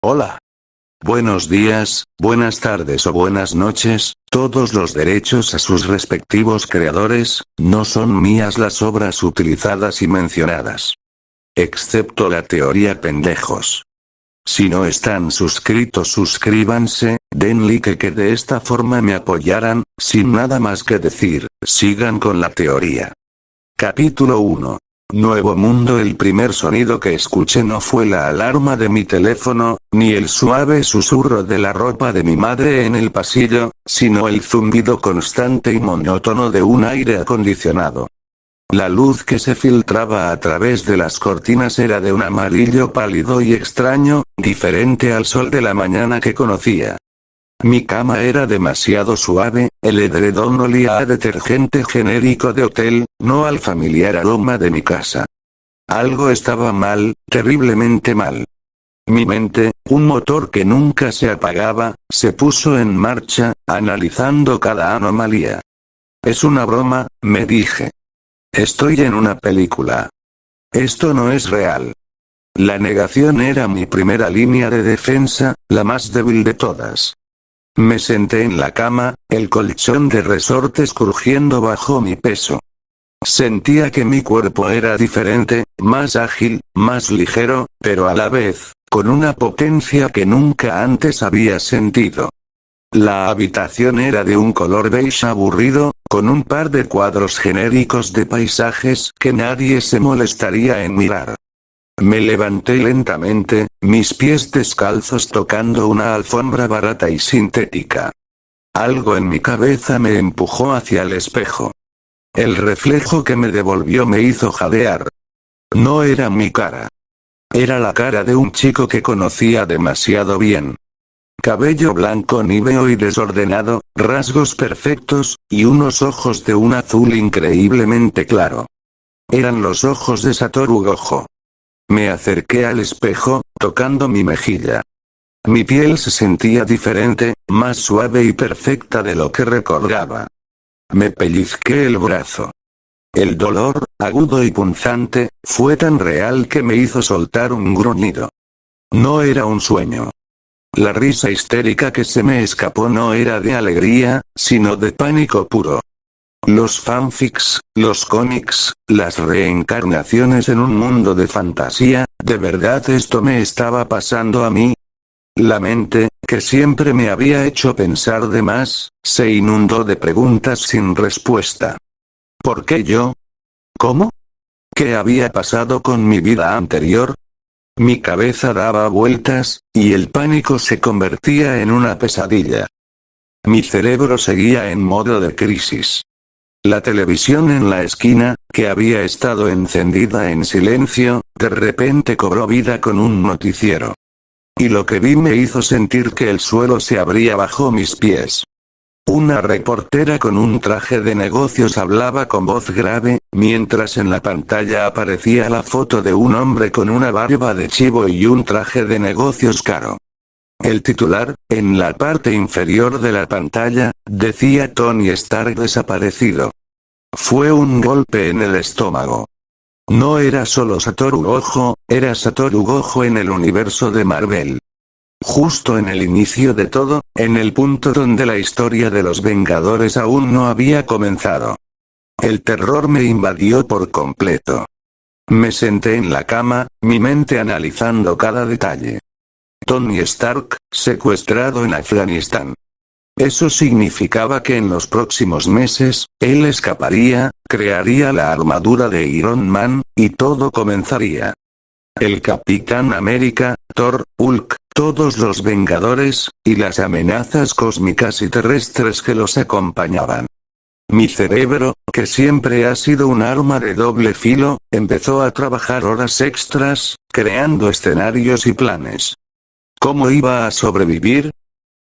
Hola. Buenos días, buenas tardes o buenas noches, todos los derechos a sus respectivos creadores, no son mías las obras utilizadas y mencionadas. Excepto la teoría pendejos. Si no están suscritos suscríbanse, den like que de esta forma me apoyarán, sin nada más que decir, sigan con la teoría. Capítulo 1. Nuevo mundo. El primer sonido que escuché no fue la alarma de mi teléfono, ni el suave susurro de la ropa de mi madre en el pasillo, sino el zumbido constante y monótono de un aire acondicionado. La luz que se filtraba a través de las cortinas era de un amarillo pálido y extraño, diferente al sol de la mañana que conocía. Mi cama era demasiado suave, el edredón olía a detergente genérico de hotel, no al familiar aroma de mi casa. Algo estaba mal, terriblemente mal. Mi mente, un motor que nunca se apagaba, se puso en marcha, analizando cada anomalía. Es una broma, me dije. Estoy en una película. Esto no es real. La negación era mi primera línea de defensa, la más débil de todas. Me senté en la cama, el colchón de resortes crujiendo bajo mi peso. Sentía que mi cuerpo era diferente, más ágil, más ligero, pero a la vez, con una potencia que nunca antes había sentido. La habitación era de un color beige aburrido, con un par de cuadros genéricos de paisajes que nadie se molestaría en mirar. Me levanté lentamente, mis pies descalzos tocando una alfombra barata y sintética. Algo en mi cabeza me empujó hacia el espejo. El reflejo que me devolvió me hizo jadear. No era mi cara. Era la cara de un chico que conocía demasiado bien. Cabello blanco níveo y desordenado, rasgos perfectos, y unos ojos de un azul increíblemente claro. Eran los ojos de Satoru Gojo. Me acerqué al espejo, tocando mi mejilla. Mi piel se sentía diferente, más suave y perfecta de lo que recordaba. Me pellizqué el brazo. El dolor, agudo y punzante, fue tan real que me hizo soltar un gruñido. No era un sueño. La risa histérica que se me escapó no era de alegría, sino de pánico puro. Los fanfics, los cómics, las reencarnaciones en un mundo de fantasía, ¿de verdad esto me estaba pasando a mí? La mente, que siempre me había hecho pensar de más, se inundó de preguntas sin respuesta. ¿Por qué yo? ¿Cómo? ¿Qué había pasado con mi vida anterior? Mi cabeza daba vueltas, y el pánico se convertía en una pesadilla. Mi cerebro seguía en modo de crisis. La televisión en la esquina, que había estado encendida en silencio, de repente cobró vida con un noticiero. Y lo que vi me hizo sentir que el suelo se abría bajo mis pies. Una reportera con un traje de negocios hablaba con voz grave, mientras en la pantalla aparecía la foto de un hombre con una barba de chivo y un traje de negocios caro. El titular, en la parte inferior de la pantalla, decía Tony Stark desaparecido. Fue un golpe en el estómago. No era solo Satoru Gojo, era Satoru Gojo en el universo de Marvel. Justo en el inicio de todo, en el punto donde la historia de los Vengadores aún no había comenzado. El terror me invadió por completo. Me senté en la cama, mi mente analizando cada detalle. Tony Stark, secuestrado en Afganistán. Eso significaba que en los próximos meses, él escaparía, crearía la armadura de Iron Man, y todo comenzaría. El Capitán América, Thor, Hulk, todos los Vengadores, y las amenazas cósmicas y terrestres que los acompañaban. Mi cerebro, que siempre ha sido un arma de doble filo, empezó a trabajar horas extras, creando escenarios y planes. ¿Cómo iba a sobrevivir?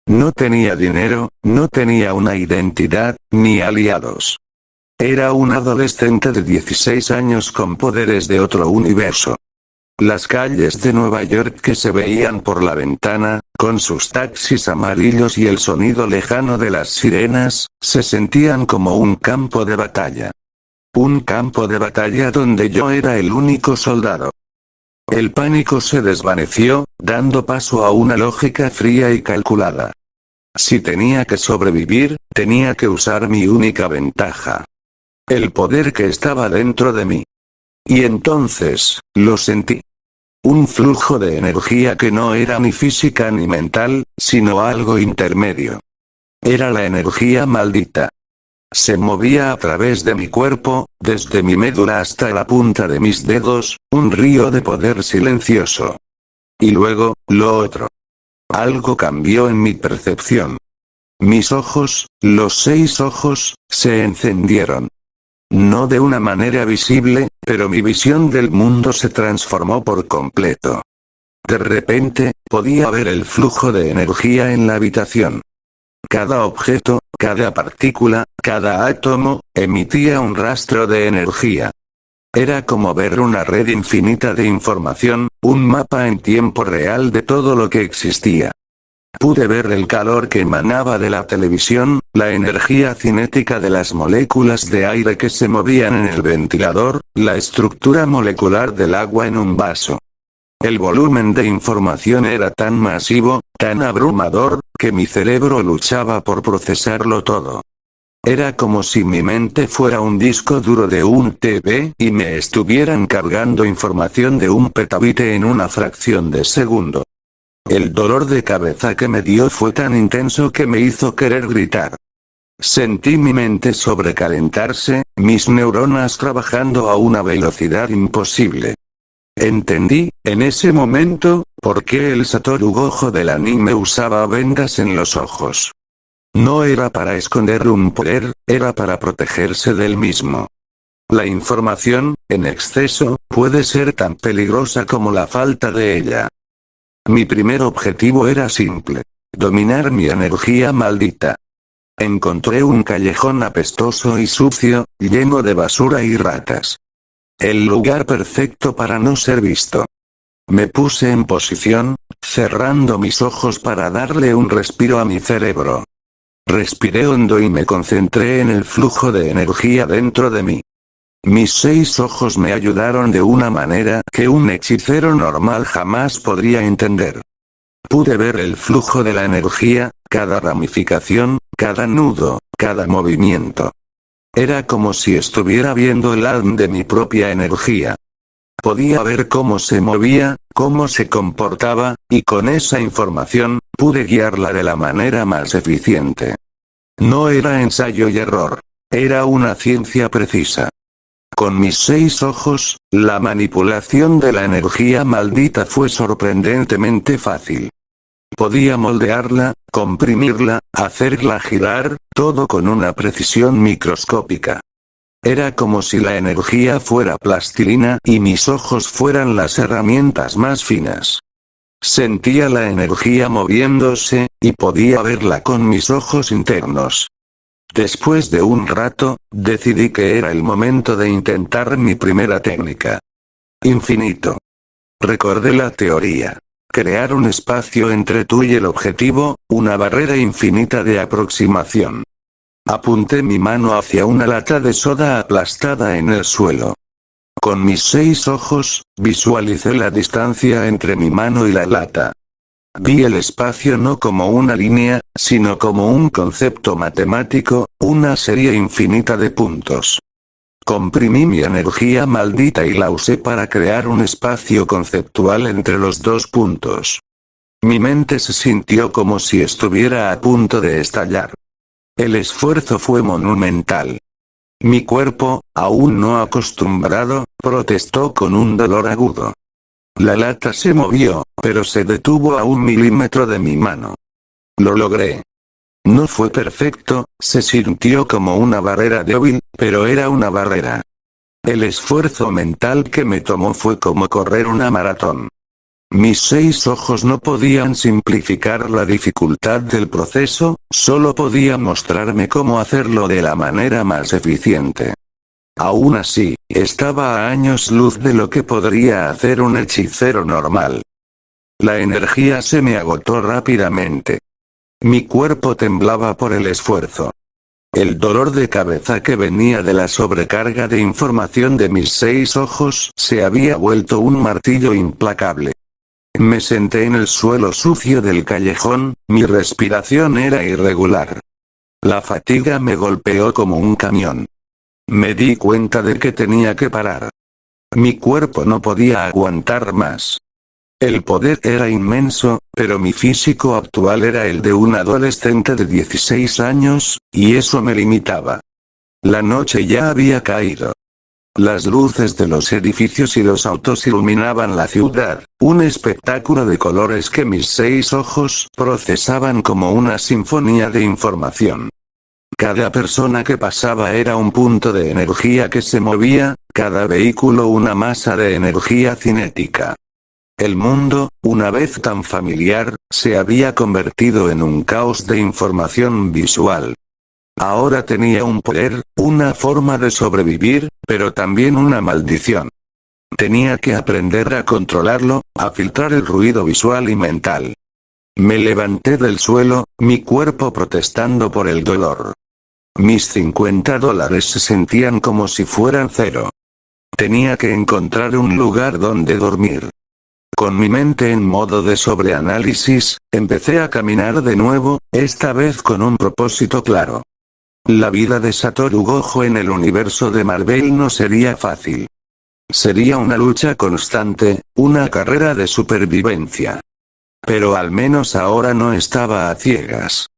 No tenía dinero, no tenía una identidad, ni aliados. Era un adolescente de 16 años con poderes de otro universo. Las calles de Nueva York que se veían por la ventana, con sus taxis amarillos y el sonido lejano de las sirenas, se sentían como un campo de batalla. Un campo de batalla donde yo era el único soldado. El pánico se desvaneció, dando paso a una lógica fría y calculada. Si tenía que sobrevivir, tenía que usar mi única ventaja. El poder que estaba dentro de mí. Y entonces, lo sentí. Un flujo de energía que no era ni física ni mental, sino algo intermedio. Era la energía maldita. Se movía a través de mi cuerpo, desde mi médula hasta la punta de mis dedos, un río de poder silencioso. Y luego, lo otro. Algo cambió en mi percepción. Mis ojos, los 6 ojos, se encendieron. No de una manera visible, pero mi visión del mundo se transformó por completo. De repente, podía ver el flujo de energía en la habitación. Cada objeto, cada partícula, cada átomo, emitía un rastro de energía. Era como ver una red infinita de información, un mapa en tiempo real de todo lo que existía. Pude ver el calor que emanaba de la televisión, la energía cinética de las moléculas de aire que se movían en el ventilador, la estructura molecular del agua en un vaso. El volumen de información era tan masivo, tan abrumador, que mi cerebro luchaba por procesarlo todo. Era como si mi mente fuera un disco duro de un TV y me estuvieran cargando información de un petabite en una fracción de segundo. El dolor de cabeza que me dio fue tan intenso que me hizo querer gritar. Sentí mi mente sobrecalentarse, mis neuronas trabajando a una velocidad imposible. Entendí, en ese momento, por qué el Satoru Gojo del anime usaba vendas en los ojos. No era para esconder un poder, era para protegerse del mismo. La información, en exceso, puede ser tan peligrosa como la falta de ella. Mi primer objetivo era simple. Dominar mi energía maldita. Encontré un callejón apestoso y sucio, lleno de basura y ratas. El lugar perfecto para no ser visto. Me puse en posición, cerrando mis ojos para darle un respiro a mi cerebro. Respiré hondo y me concentré en el flujo de energía dentro de mí. Mis 6 ojos me ayudaron de una manera que un hechicero normal jamás podría entender. Pude ver el flujo de la energía, cada ramificación, cada nudo, cada movimiento. Era como si estuviera viendo el ADN de mi propia energía. Podía ver cómo se movía, cómo se comportaba, y con esa información, pude guiarla de la manera más eficiente. No era ensayo y error. Era una ciencia precisa. Con mis 6 ojos, la manipulación de la energía maldita fue sorprendentemente fácil. Podía moldearla, comprimirla, hacerla girar, todo con una precisión microscópica. Era como si la energía fuera plastilina y mis ojos fueran las herramientas más finas. Sentía la energía moviéndose, y podía verla con mis ojos internos. Después de un rato, decidí que era el momento de intentar mi primera técnica. Infinito. Recordé la teoría. Crear un espacio entre tú y el objetivo, una barrera infinita de aproximación. Apunté mi mano hacia una lata de soda aplastada en el suelo. Con mis 6 ojos, visualicé la distancia entre mi mano y la lata. Vi el espacio no como una línea, sino como un concepto matemático, una serie infinita de puntos. Comprimí mi energía maldita y la usé para crear un espacio conceptual entre los 2 puntos. Mi mente se sintió como si estuviera a punto de estallar. El esfuerzo fue monumental. Mi cuerpo, aún no acostumbrado, protestó con un dolor agudo. La lata se movió, pero se detuvo a 1 milímetro de mi mano. Lo logré. No fue perfecto, se sintió como una barrera débil, pero era una barrera. El esfuerzo mental que me tomó fue como correr una maratón. Mis 6 ojos no podían simplificar la dificultad del proceso, solo podían mostrarme cómo hacerlo de la manera más eficiente. Aún así, estaba a años luz de lo que podría hacer un hechicero normal. La energía se me agotó rápidamente. Mi cuerpo temblaba por el esfuerzo. El dolor de cabeza que venía de la sobrecarga de información de mis 6 ojos se había vuelto un martillo implacable. Me senté en el suelo sucio del callejón, mi respiración era irregular. La fatiga me golpeó como un camión. Me di cuenta de que tenía que parar. Mi cuerpo no podía aguantar más. El poder era inmenso, pero mi físico actual era el de un adolescente de 16 años, y eso me limitaba. La noche ya había caído. Las luces de los edificios y los autos iluminaban la ciudad, un espectáculo de colores que mis 6 ojos procesaban como una sinfonía de información. Cada persona que pasaba era un punto de energía que se movía, cada vehículo una masa de energía cinética. El mundo, una vez tan familiar, se había convertido en un caos de información visual. Ahora tenía un poder, una forma de sobrevivir, pero también una maldición. Tenía que aprender a controlarlo, a filtrar el ruido visual y mental. Me levanté del suelo, mi cuerpo protestando por el dolor. Mis $50 se sentían como si fueran cero. Tenía que encontrar un lugar donde dormir. Con mi mente en modo de sobreanálisis, empecé a caminar de nuevo, esta vez con un propósito claro. La vida de Satoru Gojo en el universo de Marvel no sería fácil. Sería una lucha constante, una carrera de supervivencia. Pero al menos ahora no estaba a ciegas.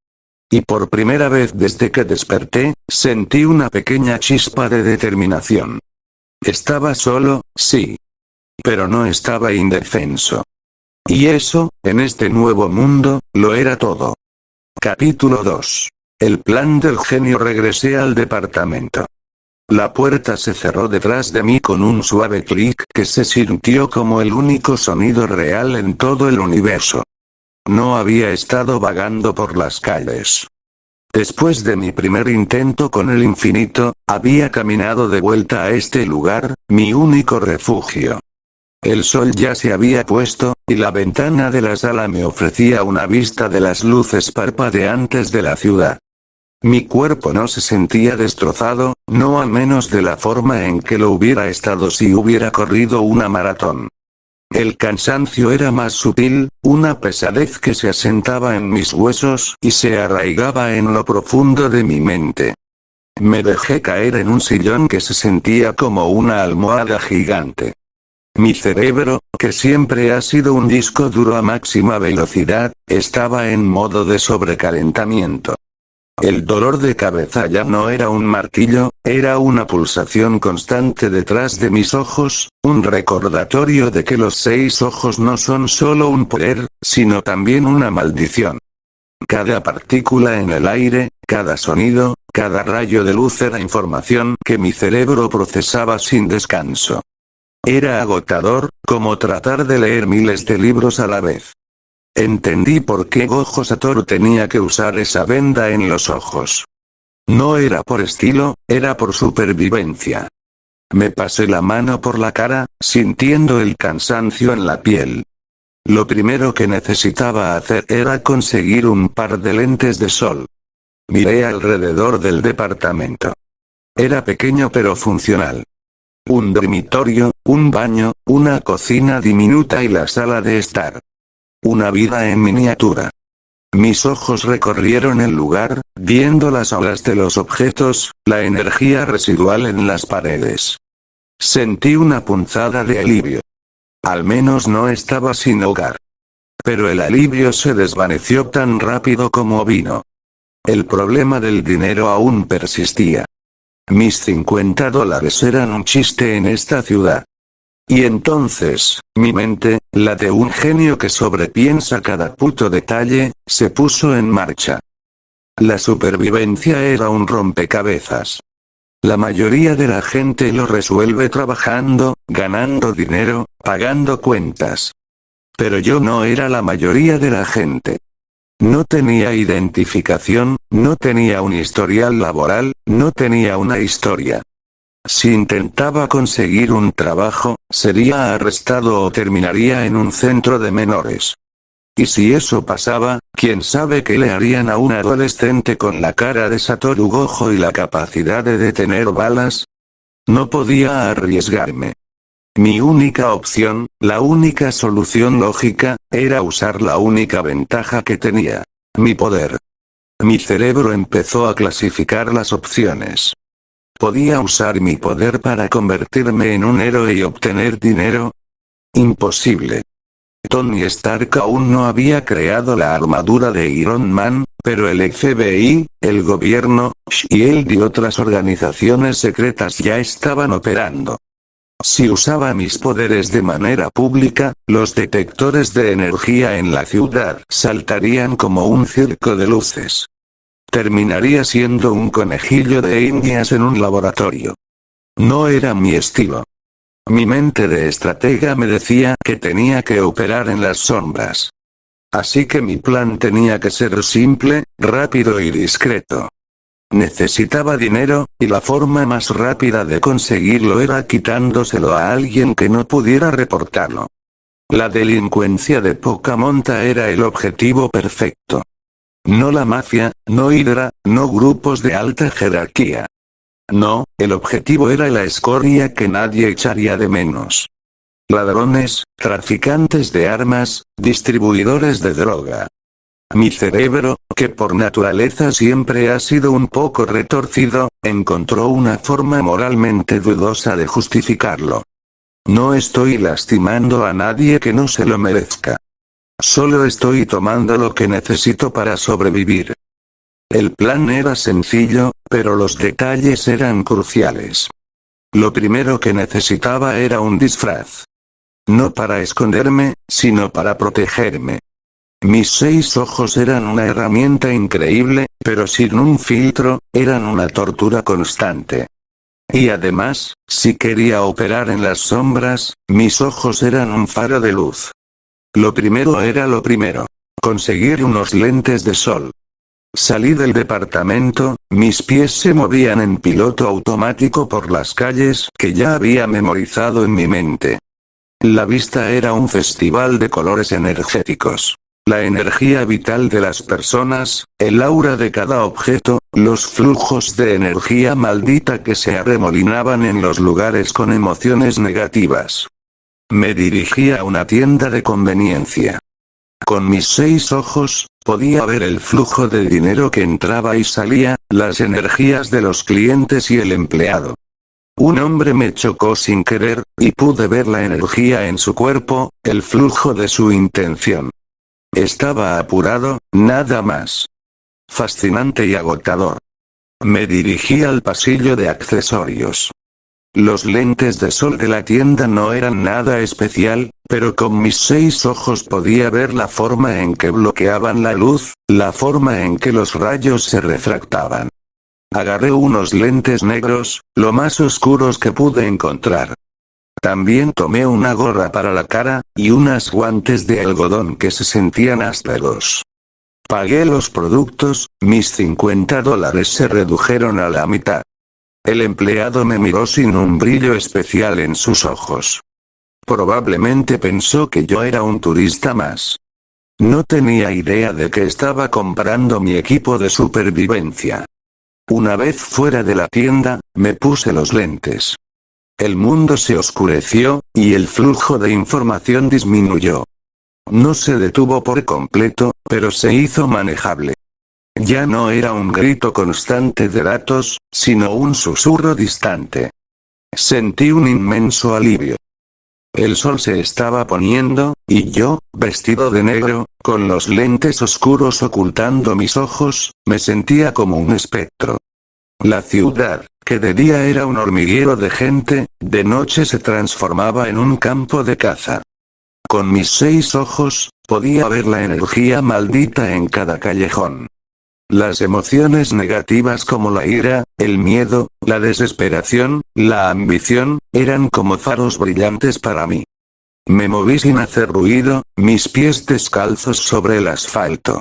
Y por primera vez desde que desperté, sentí una pequeña chispa de determinación. Estaba solo, sí. Pero no estaba indefenso. Y eso, en este nuevo mundo, lo era todo. Capítulo 2. El plan del genio. Regresé al departamento. La puerta se cerró detrás de mí con un suave clic que se sintió como el único sonido real en todo el universo. No había estado vagando por las calles. Después de mi primer intento con el infinito, había caminado de vuelta a este lugar, mi único refugio. El sol ya se había puesto, y la ventana de la sala me ofrecía una vista de las luces parpadeantes de la ciudad. Mi cuerpo no se sentía destrozado, no al menos de la forma en que lo hubiera estado si hubiera corrido una maratón. El cansancio era más sutil, una pesadez que se asentaba en mis huesos y se arraigaba en lo profundo de mi mente. Me dejé caer en un sillón que se sentía como una almohada gigante. Mi cerebro, que siempre ha sido un disco duro a máxima velocidad, estaba en modo de sobrecalentamiento. El dolor de cabeza ya no era un martillo, era una pulsación constante detrás de mis ojos, un recordatorio de que los 6 ojos no son solo un poder, sino también una maldición. Cada partícula en el aire, cada sonido, cada rayo de luz era información que mi cerebro procesaba sin descanso. Era agotador, como tratar de leer miles de libros a la vez. Entendí por qué Gojo Satoru tenía que usar esa venda en los ojos. No era por estilo, era por supervivencia. Me pasé la mano por la cara, sintiendo el cansancio en la piel. Lo primero que necesitaba hacer era conseguir un par de lentes de sol. Miré alrededor del departamento. Era pequeño pero funcional. Un dormitorio, un baño, una cocina diminuta y la sala de estar. Una vida en miniatura. Mis ojos recorrieron el lugar, viendo las olas de los objetos, la energía residual en las paredes. Sentí una punzada de alivio. Al menos no estaba sin hogar. Pero el alivio se desvaneció tan rápido como vino. El problema del dinero aún persistía. Mis $50 eran un chiste en esta ciudad. Y entonces, mi mente, la de un genio que sobrepiensa cada puto detalle, se puso en marcha. La supervivencia era un rompecabezas. La mayoría de la gente lo resuelve trabajando, ganando dinero, pagando cuentas. Pero yo no era la mayoría de la gente. No tenía identificación, no tenía un historial laboral, no tenía una historia. Si intentaba conseguir un trabajo, sería arrestado o terminaría en un centro de menores. Y si eso pasaba, ¿Quién sabe qué le harían a un adolescente con la cara de Satoru Gojo y la capacidad de detener balas? No podía arriesgarme. Mi única opción, la única solución lógica, era usar la única ventaja que tenía. Mi poder. Mi cerebro empezó a clasificar las opciones. ¿Podía usar mi poder para convertirme en un héroe y obtener dinero? Imposible. Tony Stark aún no había creado la armadura de Iron Man, pero el FBI, el gobierno, SHIELD y otras organizaciones secretas ya estaban operando. Si usaba mis poderes de manera pública, los detectores de energía en la ciudad saltarían como un circo de luces. Terminaría siendo un conejillo de indias en un laboratorio. No era mi estilo. Mi mente de estratega me decía que tenía que operar en las sombras. Así que mi plan tenía que ser simple, rápido y discreto. Necesitaba dinero, y la forma más rápida de conseguirlo era quitándoselo a alguien que no pudiera reportarlo. La delincuencia de poca monta era el objetivo perfecto. No la mafia, no Hydra, no grupos de alta jerarquía. No, el objetivo era la escoria que nadie echaría de menos. Ladrones, traficantes de armas, distribuidores de droga. Mi cerebro, que por naturaleza siempre ha sido un poco retorcido, encontró una forma moralmente dudosa de justificarlo. No estoy lastimando a nadie que no se lo merezca. Solo estoy tomando lo que necesito para sobrevivir. El plan era sencillo, pero los detalles eran cruciales. Lo primero que necesitaba era un disfraz. No para esconderme, sino para protegerme. Mis 6 ojos eran una herramienta increíble, pero sin un filtro, eran una tortura constante. Y además, si quería operar en las sombras, mis ojos eran un faro de luz. Lo primero era lo primero. Conseguir unos lentes de sol. Salí del departamento, mis pies se movían en piloto automático por las calles que ya había memorizado en mi mente. La vista era un festival de colores energéticos. La energía vital de las personas, el aura de cada objeto, los flujos de energía maldita que se arremolinaban en los lugares con emociones negativas. Me dirigí a una tienda de conveniencia. Con mis 6 ojos, podía ver el flujo de dinero que entraba y salía, las energías de los clientes y el empleado. Un hombre me chocó sin querer, y pude ver la energía en su cuerpo, el flujo de su intención. Estaba apurado, nada más. Fascinante y agotador. Me dirigí al pasillo de accesorios. Los lentes de sol de la tienda no eran nada especial, pero con mis 6 ojos podía ver la forma en que bloqueaban la luz, la forma en que los rayos se refractaban. Agarré unos lentes negros, lo más oscuros que pude encontrar. También tomé una gorra para la cara, y unas guantes de algodón que se sentían ásperos. Pagué los productos, mis $50 se redujeron a la mitad. El empleado me miró sin un brillo especial en sus ojos. Probablemente pensó que yo era un turista más. No tenía idea de que estaba comprando mi equipo de supervivencia. Una vez fuera de la tienda, me puse los lentes. El mundo se oscureció, y el flujo de información disminuyó. No se detuvo por completo, pero se hizo manejable. Ya no era un grito constante de datos, sino un susurro distante. Sentí un inmenso alivio. El sol se estaba poniendo, y yo, vestido de negro, con los lentes oscuros ocultando mis ojos, me sentía como un espectro. La ciudad, que de día era un hormiguero de gente, de noche se transformaba en un campo de caza. Con mis 6 ojos, podía ver la energía maldita en cada callejón. Las emociones negativas como la ira, el miedo, la desesperación, la ambición, eran como faros brillantes para mí. Me moví sin hacer ruido, mis pies descalzos sobre el asfalto.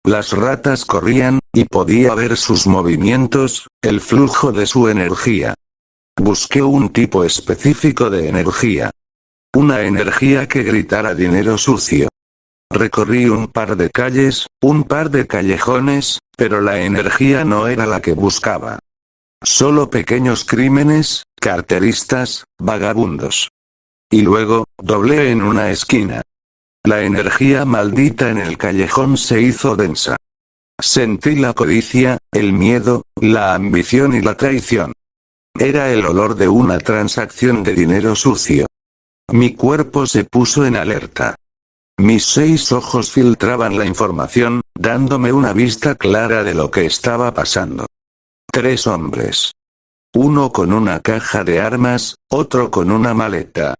Las ratas corrían, y podía ver sus movimientos, el flujo de su energía. Busqué un tipo específico de energía. Una energía que gritara dinero sucio. Recorrí un par de calles, un par de callejones, pero la energía no era la que buscaba. Solo pequeños crímenes, carteristas, vagabundos. Y luego, doblé en una esquina. La energía maldita en el callejón se hizo densa. Sentí la codicia, el miedo, la ambición y la traición. Era el olor de una transacción de dinero sucio. Mi cuerpo se puso en alerta. Mis 6 ojos filtraban la información, dándome una vista clara de lo que estaba pasando. 3 hombres. Uno con una caja de armas, otro con una maleta.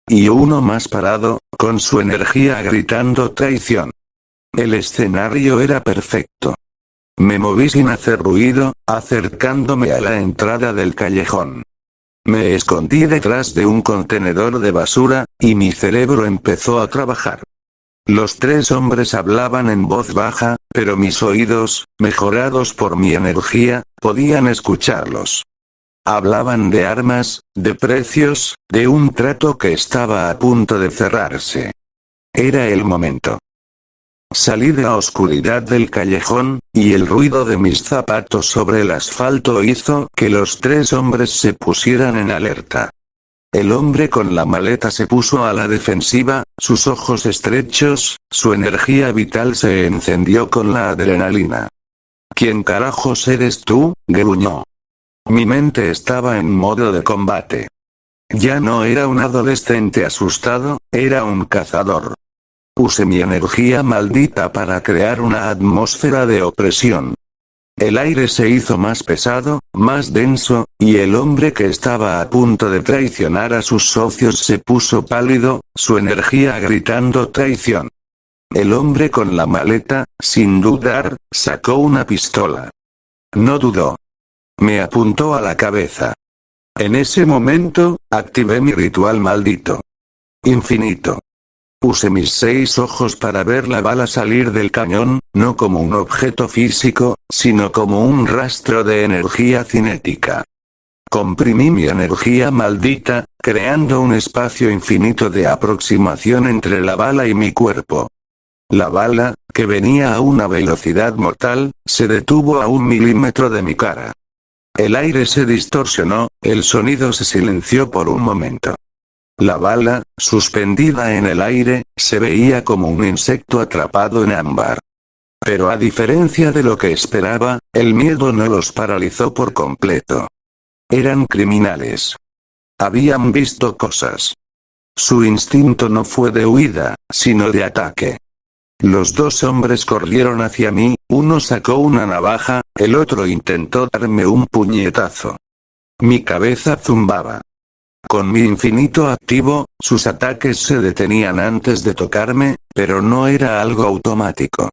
Y uno más parado, con su energía gritando traición. El escenario era perfecto. Me moví sin hacer ruido, acercándome a la entrada del callejón. Me escondí detrás de un contenedor de basura, y mi cerebro empezó a trabajar. Los 3 hombres hablaban en voz baja, pero mis oídos, mejorados por mi energía, podían escucharlos. Hablaban de armas, de precios, de un trato que estaba a punto de cerrarse. Era el momento. Salí de la oscuridad del callejón, y el ruido de mis zapatos sobre el asfalto hizo que los 3 hombres se pusieran en alerta. El hombre con la maleta se puso a la defensiva, sus ojos estrechos, su energía vital se encendió con la adrenalina. ¿Quién carajos eres tú?, gruñó. Mi mente estaba en modo de combate. Ya no era un adolescente asustado, era un cazador. Usé mi energía maldita para crear una atmósfera de opresión. El aire se hizo más pesado, más denso, y el hombre que estaba a punto de traicionar a sus socios se puso pálido, su energía gritando traición. El hombre con la maleta, sin dudar, sacó una pistola. No dudó. Me apuntó a la cabeza. En ese momento, activé mi ritual maldito. Infinito. Usé mis 6 ojos para ver la bala salir del cañón, no como un objeto físico, sino como un rastro de energía cinética. Comprimí mi energía maldita, creando un espacio infinito de aproximación entre la bala y mi cuerpo. La bala, que venía a una velocidad mortal, se detuvo a 1 milímetro de mi cara. El aire se distorsionó, el sonido se silenció por un momento. La bala, suspendida en el aire, se veía como un insecto atrapado en ámbar. Pero a diferencia de lo que esperaba, el miedo no los paralizó por completo. Eran criminales. Habían visto cosas. Su instinto no fue de huida, sino de ataque. Los 2 hombres corrieron hacia mí, uno sacó una navaja, el otro intentó darme un puñetazo. Mi cabeza zumbaba. Con mi infinito activo, sus ataques se detenían antes de tocarme, pero no era algo automático.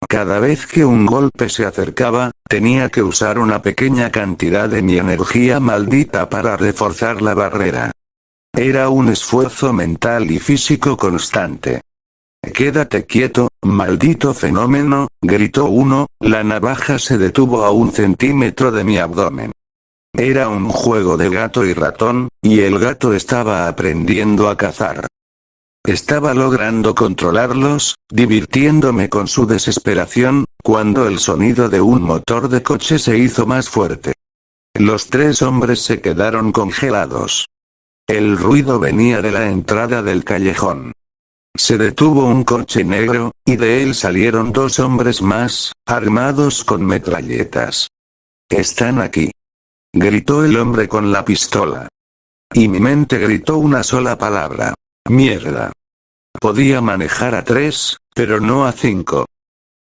Cada vez que un golpe se acercaba, tenía que usar una pequeña cantidad de mi energía maldita para reforzar la barrera. Era un esfuerzo mental y físico constante. «Quédate quieto, maldito fenómeno», gritó uno, la navaja se detuvo a 1 centímetro de mi abdomen. Era un juego de gato y ratón, y el gato estaba aprendiendo a cazar. Estaba logrando controlarlos, divirtiéndome con su desesperación, cuando el sonido de un motor de coche se hizo más fuerte. Los 3 hombres se quedaron congelados. El ruido venía de la entrada del callejón. Se detuvo un coche negro, y de él salieron 2 hombres más, armados con metralletas. «Están aquí», gritó el hombre con la pistola. Y mi mente gritó una sola palabra: «Mierda». Podía manejar a 3, pero no a 5.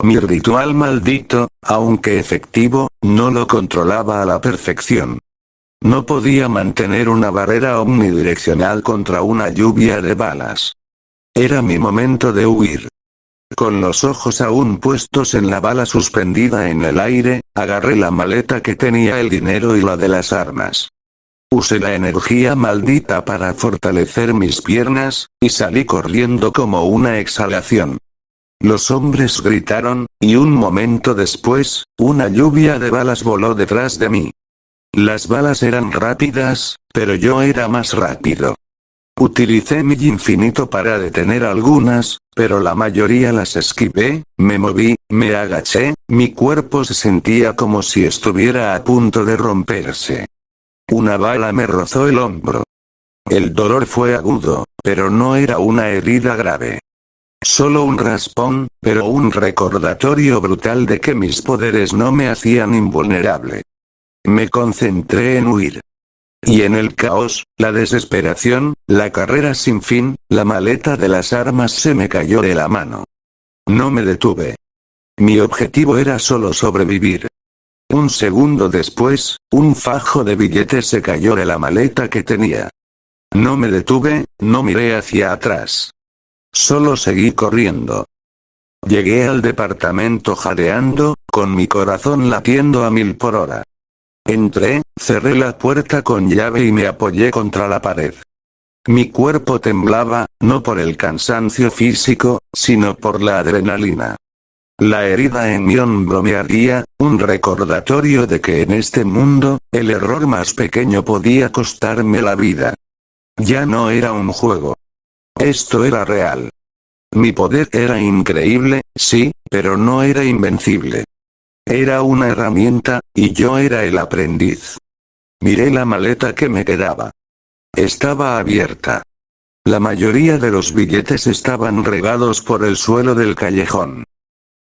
Mi ritual maldito, aunque efectivo, no lo controlaba a la perfección. No podía mantener una barrera omnidireccional contra una lluvia de balas. Era mi momento de huir. Con los ojos aún puestos en la bala suspendida en el aire, agarré la maleta que tenía el dinero y la de las armas. Usé la energía maldita para fortalecer mis piernas, y salí corriendo como una exhalación. Los hombres gritaron, y un momento después, una lluvia de balas voló detrás de mí. Las balas eran rápidas, pero yo era más rápido. Utilicé mi infinito para detener algunas, pero la mayoría las esquivé, me moví, me agaché, mi cuerpo se sentía como si estuviera a punto de romperse. Una bala me rozó el hombro. El dolor fue agudo, pero no era una herida grave. Solo un raspón, pero un recordatorio brutal de que mis poderes no me hacían invulnerable. Me concentré en huir. Y en el caos, la desesperación, la carrera sin fin, la maleta de las armas se me cayó de la mano. No me detuve. Mi objetivo era solo sobrevivir. Un segundo después, un fajo de billetes se cayó de la maleta que tenía. No me detuve, no miré hacia atrás. Solo seguí corriendo. Llegué al departamento jadeando, con mi corazón latiendo a 1000 por hora. Entré, cerré la puerta con llave y me apoyé contra la pared. Mi cuerpo temblaba, no por el cansancio físico, sino por la adrenalina. La herida en mi hombro me ardía, un recordatorio de que en este mundo, el error más pequeño podía costarme la vida. Ya no era un juego. Esto era real. Mi poder era increíble, sí, pero no era invencible. Era una herramienta, y yo era el aprendiz. Miré la maleta que me quedaba. Estaba abierta. La mayoría de los billetes estaban regados por el suelo del callejón.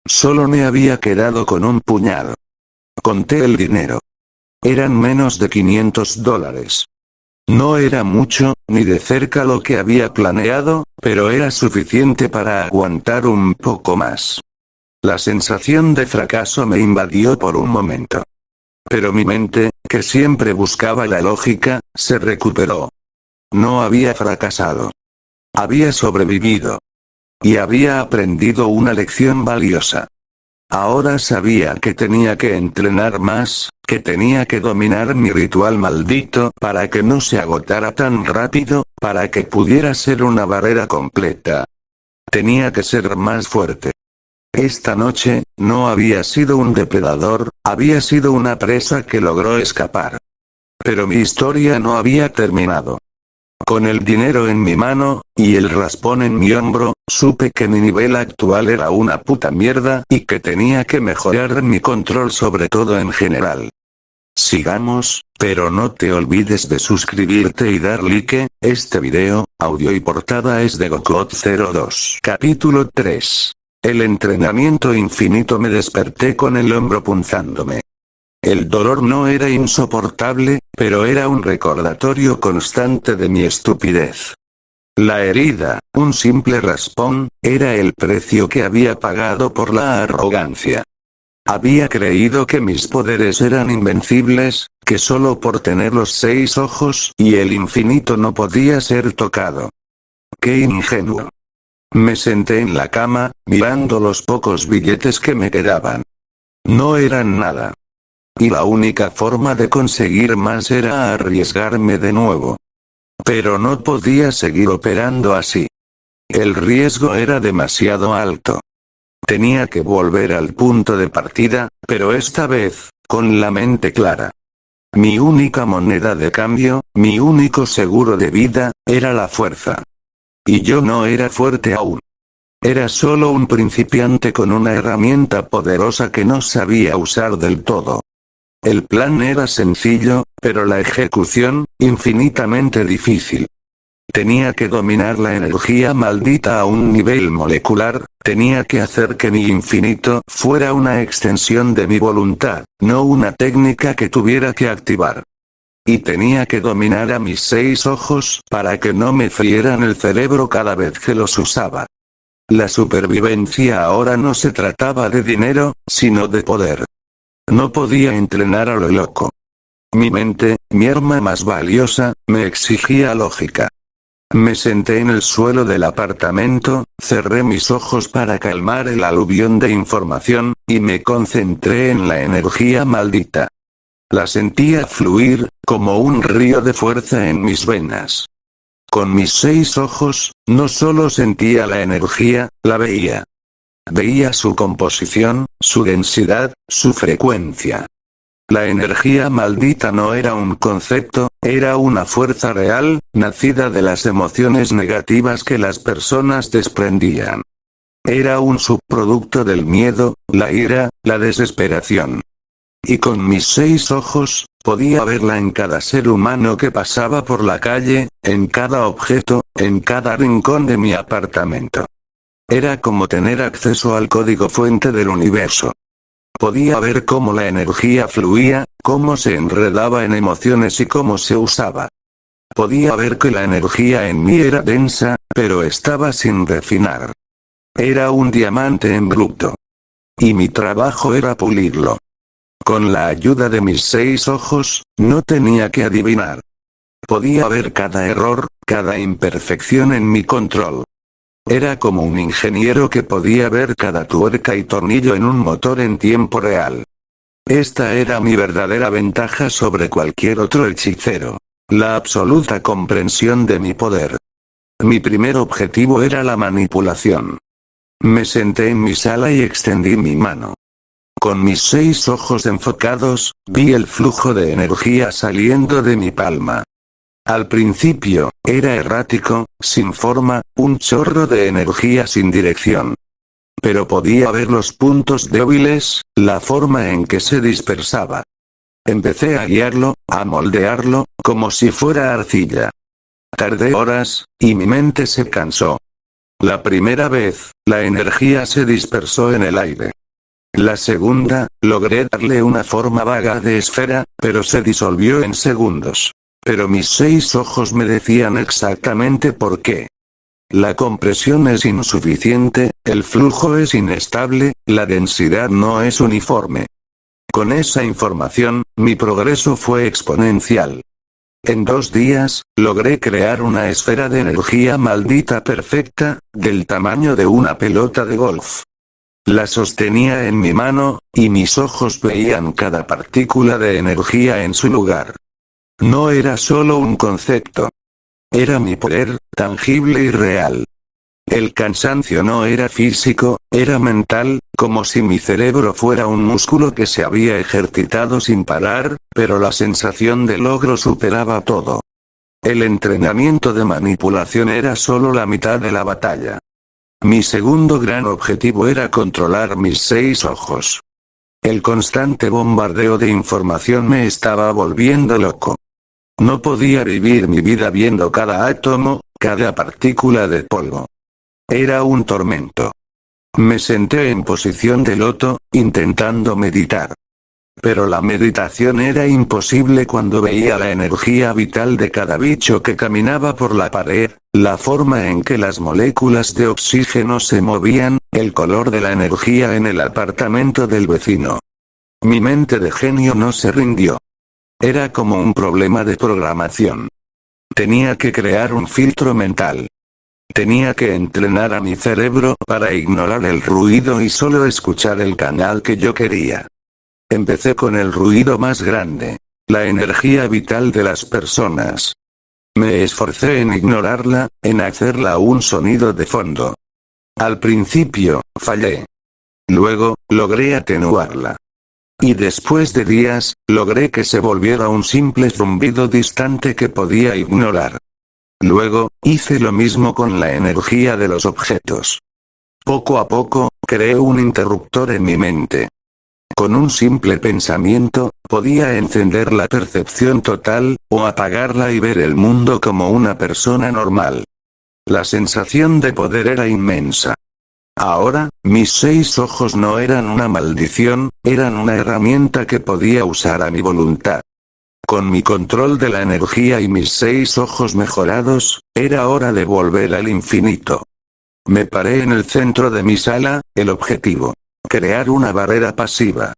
Solo me había quedado con un puñado. Conté el dinero. Eran menos de $500. No era mucho, ni de cerca lo que había planeado, pero era suficiente para aguantar un poco más. La sensación de fracaso me invadió por un momento. Pero mi mente, que siempre buscaba la lógica, se recuperó. No había fracasado. Había sobrevivido. Y había aprendido una lección valiosa. Ahora sabía que tenía que entrenar más, que tenía que dominar mi ritual maldito para que no se agotara tan rápido, para que pudiera ser una barrera completa. Tenía que ser más fuerte. Esta noche, no había sido un depredador, había sido una presa que logró escapar. Pero mi historia no había terminado. Con el dinero en mi mano, y el raspón en mi hombro, supe que mi nivel actual era una puta mierda y que tenía que mejorar mi control sobre todo en general. Sigamos, pero no te olvides de suscribirte y dar like. Este video, audio y portada es de Gokot02. Capítulo 3. El entrenamiento infinito. Me desperté con el hombro punzándome. El dolor no era insoportable, pero era un recordatorio constante de mi estupidez. La herida, un simple raspón, era el precio que había pagado por la arrogancia. Había creído que mis poderes eran invencibles, que solo por tener los 6 ojos y el infinito no podía ser tocado. ¡Qué ingenuo! Me senté en la cama, mirando los pocos billetes que me quedaban. No eran nada. Y la única forma de conseguir más era arriesgarme de nuevo. Pero no podía seguir operando así. El riesgo era demasiado alto. Tenía que volver al punto de partida, pero esta vez, con la mente clara. Mi única moneda de cambio, mi único seguro de vida, era la fuerza. Y yo no era fuerte aún. Era solo un principiante con una herramienta poderosa que no sabía usar del todo. El plan era sencillo, pero la ejecución, infinitamente difícil. Tenía que dominar la energía maldita a un nivel molecular, tenía que hacer que mi infinito fuera una extensión de mi voluntad, no una técnica que tuviera que activar. Y tenía que dominar a mis 6 ojos para que no me frieran el cerebro cada vez que los usaba. La supervivencia ahora no se trataba de dinero, sino de poder. No podía entrenar a lo loco. Mi mente, mi arma más valiosa, me exigía lógica. Me senté en el suelo del apartamento, cerré mis ojos para calmar el aluvión de información, y me concentré en la energía maldita. La sentía fluir, como un río de fuerza en mis venas. Con mis 6 ojos, no solo sentía la energía, la veía. Veía su composición, su densidad, su frecuencia. La energía maldita no era un concepto, era una fuerza real, nacida de las emociones negativas que las personas desprendían. Era un subproducto del miedo, la ira, la desesperación. Y con mis 6 ojos, podía verla en cada ser humano que pasaba por la calle, en cada objeto, en cada rincón de mi apartamento. Era como tener acceso al código fuente del universo. Podía ver cómo la energía fluía, cómo se enredaba en emociones y cómo se usaba. Podía ver que la energía en mí era densa, pero estaba sin refinar. Era un diamante en bruto. Y mi trabajo era pulirlo. Con la ayuda de mis 6 ojos, no tenía que adivinar. Podía ver cada error, cada imperfección en mi control. Era como un ingeniero que podía ver cada tuerca y tornillo en un motor en tiempo real. Esta era mi verdadera ventaja sobre cualquier otro hechicero. La absoluta comprensión de mi poder. Mi primer objetivo era la manipulación. Me senté en mi sala y extendí mi mano. Con mis 6 ojos enfocados, vi el flujo de energía saliendo de mi palma. Al principio, era errático, sin forma, un chorro de energía sin dirección. Pero podía ver los puntos débiles, la forma en que se dispersaba. Empecé a guiarlo, a moldearlo, como si fuera arcilla. Tardé horas, y mi mente se cansó. La primera vez, la energía se dispersó en el aire. La segunda, logré darle una forma vaga de esfera, pero se disolvió en segundos. Pero mis 6 ojos me decían exactamente por qué. La compresión es insuficiente, el flujo es inestable, la densidad no es uniforme. Con esa información, mi progreso fue exponencial. En 2 días, logré crear una esfera de energía maldita perfecta, del tamaño de una pelota de golf. La sostenía en mi mano, y mis ojos veían cada partícula de energía en su lugar. No era solo un concepto. Era mi poder, tangible y real. El cansancio no era físico, era mental, como si mi cerebro fuera un músculo que se había ejercitado sin parar, pero la sensación de logro superaba todo. El entrenamiento de manipulación era solo la mitad de la batalla. Mi segundo gran objetivo era controlar mis 6 ojos. El constante bombardeo de información me estaba volviendo loco. No podía vivir mi vida viendo cada átomo, cada partícula de polvo. Era un tormento. Me senté en posición de loto, intentando meditar. Pero la meditación era imposible cuando veía la energía vital de cada bicho que caminaba por la pared, la forma en que las moléculas de oxígeno se movían, el color de la energía en el apartamento del vecino. Mi mente de genio no se rindió. Era como un problema de programación. Tenía que crear un filtro mental. Tenía que entrenar a mi cerebro para ignorar el ruido y solo escuchar el canal que yo quería. Empecé con el ruido más grande, la energía vital de las personas. Me esforcé en ignorarla, en hacerla un sonido de fondo. Al principio, fallé. Luego, logré atenuarla. Y después de días, logré que se volviera un simple zumbido distante que podía ignorar. Luego, hice lo mismo con la energía de los objetos. Poco a poco, creé un interruptor en mi mente. Con un simple pensamiento, podía encender la percepción total, o apagarla y ver el mundo como una persona normal. La sensación de poder era inmensa. Ahora, mis 6 ojos no eran una maldición, eran una herramienta que podía usar a mi voluntad. Con mi control de la energía y mis 6 ojos mejorados, era hora de volver al infinito. Me paré en el centro de mi sala, el objetivo. Crear una barrera pasiva.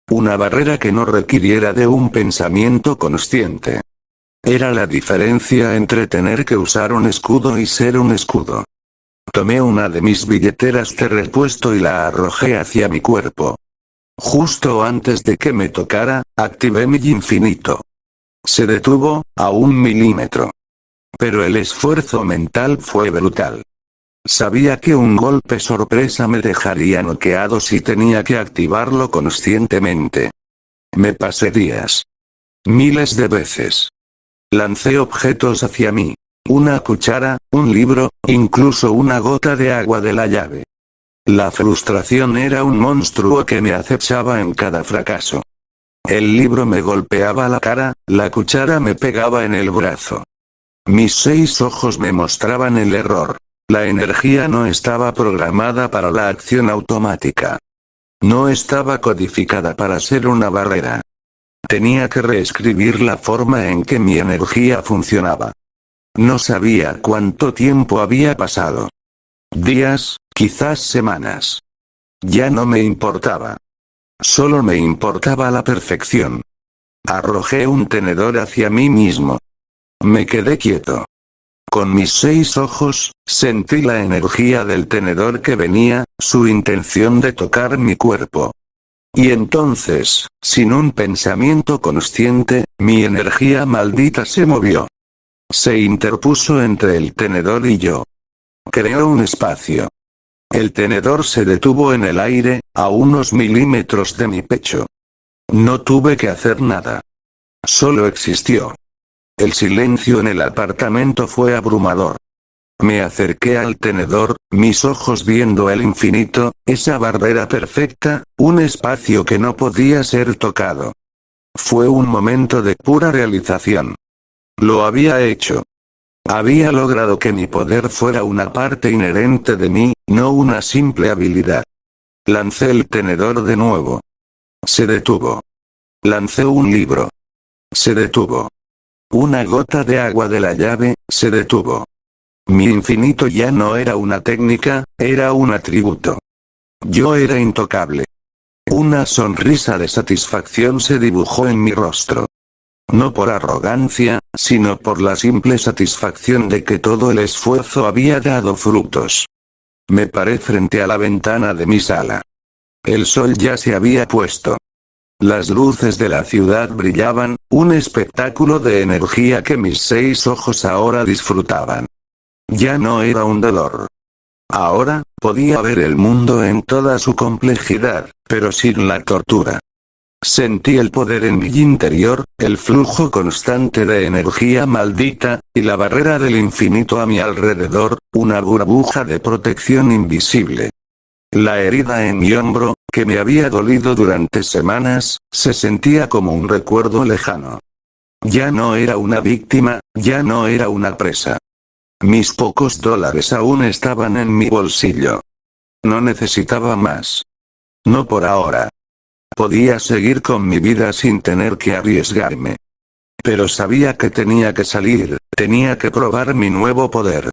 Una barrera que no requiriera de un pensamiento consciente. Era la diferencia entre tener que usar un escudo y ser un escudo. Tomé una de mis billeteras de repuesto y la arrojé hacia mi cuerpo. Justo antes de que me tocara, activé mi infinito. Se detuvo, a 1 milímetro. Pero el esfuerzo mental fue brutal. Sabía que un golpe sorpresa me dejaría noqueado si tenía que activarlo conscientemente. Me pasé días. Miles de veces. Lancé objetos hacia mí. Una cuchara, un libro, incluso una gota de agua de la llave. La frustración era un monstruo que me acechaba en cada fracaso. El libro me golpeaba la cara, la cuchara me pegaba en el brazo. Mis 6 ojos me mostraban el error. La energía no estaba programada para la acción automática. No estaba codificada para ser una barrera. Tenía que reescribir la forma en que mi energía funcionaba. No sabía cuánto tiempo había pasado. Días, quizás semanas. Ya no me importaba. Solo me importaba la perfección. Arrojé un tenedor hacia mí mismo. Me quedé quieto. Con mis 6 ojos, sentí la energía del tenedor que venía, su intención de tocar mi cuerpo. Y entonces, sin un pensamiento consciente, mi energía maldita se movió. Se interpuso entre el tenedor y yo. Creó un espacio. El tenedor se detuvo en el aire, a unos milímetros de mi pecho. No tuve que hacer nada. Solo existió. El silencio en el apartamento fue abrumador. Me acerqué al tenedor, mis ojos viendo el infinito, esa barrera perfecta, un espacio que no podía ser tocado. Fue un momento de pura realización. Lo había hecho. Había logrado que mi poder fuera una parte inherente de mí, no una simple habilidad. Lancé el tenedor de nuevo. Se detuvo. Lancé un libro. Se detuvo. Una gota de agua de la llave, se detuvo. Mi infinito ya no era una técnica, era un atributo. Yo era intocable. Una sonrisa de satisfacción se dibujó en mi rostro. No por arrogancia, sino por la simple satisfacción de que todo el esfuerzo había dado frutos. Me paré frente a la ventana de mi sala. El sol ya se había puesto. Las luces de la ciudad brillaban, un espectáculo de energía que mis 6 ojos ahora disfrutaban. Ya no era un dolor. Ahora, podía ver el mundo en toda su complejidad, pero sin la tortura. Sentí el poder en mi interior, el flujo constante de energía maldita, y la barrera del infinito a mi alrededor, una burbuja de protección invisible. La herida en mi hombro, que me había dolido durante semanas, se sentía como un recuerdo lejano. Ya no era una víctima, ya no era una presa. Mis pocos dólares aún estaban en mi bolsillo. No necesitaba más. No por ahora. Podía seguir con mi vida sin tener que arriesgarme. Pero sabía que tenía que salir, tenía que probar mi nuevo poder.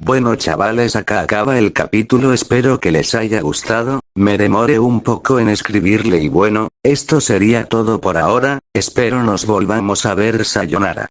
Bueno chavales, acá acaba el capítulo, espero que les haya gustado, me demoré un poco en escribirle y bueno, esto sería todo por ahora, espero nos volvamos a ver, sayonara.